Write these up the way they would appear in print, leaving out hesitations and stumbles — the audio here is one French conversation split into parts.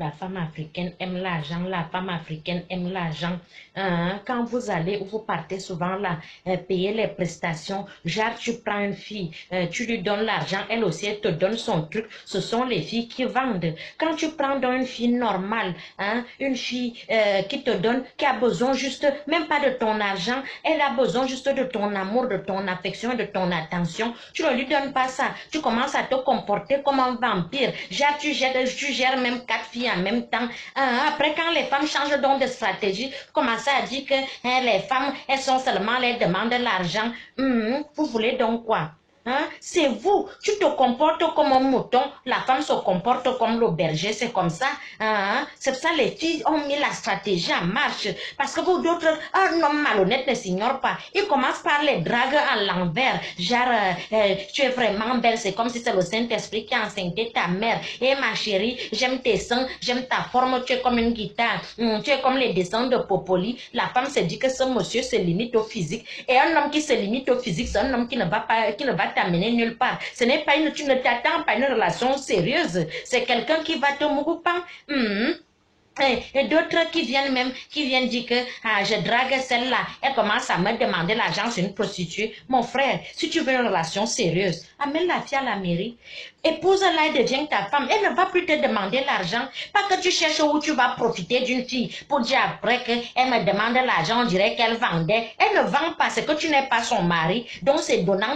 la femme africaine aime l'argent, la femme africaine aime l'argent. Quand vous allez ou vous partez souvent là, payer les prestations, genre tu prends une fille, tu lui donnes l'argent, elle aussi elle te donne son truc, ce sont les filles qui vendent. Quand tu prends dans une fille normale, une fille qui te donne, qui a besoin juste, même pas de ton argent, elle a besoin juste de ton amour, de ton affection, de ton attention, tu ne lui donnes pas ça, tu commences à te comporter comme un vampire, genre tu gères même 4 filles en même temps. Après quand les femmes changent donc de stratégie, commencent à dire que les femmes, elles sont seulement les demandes de l'argent. Vous voulez donc quoi? C'est vous, tu te comportes comme un mouton, la femme se comporte comme le berger, c'est comme ça. C'est pour ça les filles ont mis la stratégie en marche. Parce que vous d'autres, un homme malhonnête ne s'ignore pas. Il commence par les dragues à l'envers. Genre, tu es vraiment belle, c'est comme si c'est le Saint-Esprit qui a enceinté ta mère. Et ma chérie, j'aime tes seins, j'aime ta forme, tu es comme une guitare. Tu es comme les dessins de Popoli. La femme se dit que ce monsieur se limite au physique. Et un homme qui se limite au physique, c'est un homme qui ne va t'amener nulle part. Ce n'est pas tu ne t'attends pas à une relation sérieuse. C'est quelqu'un qui va te mourir. Et d'autres qui viennent dire que je drague celle-là, elle commence à me demander l'argent sur une prostituée. Mon frère, si tu veux une relation sérieuse, amène la fille à la mairie. Épouse-la et devient ta femme. Elle ne va plus te demander l'argent. Pas que tu cherches où tu vas profiter d'une fille pour dire après qu'elle me demande l'argent, on dirait qu'elle vendait. Elle ne vend pas, c'est que tu n'es pas son mari. Donc c'est donnant.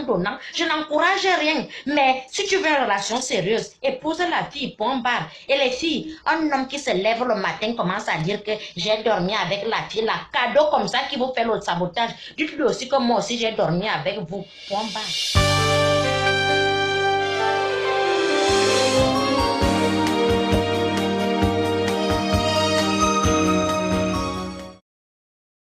Je n'encourage rien. Mais si tu veux une relation sérieuse, épouse la fille, point barre. Et les filles, un homme qui se lève le matin commence à dire que j'ai dormi avec la fille, la cadeau comme ça qui vous fait le sabotage. Dites-lui aussi que moi aussi j'ai dormi avec vous, point barre.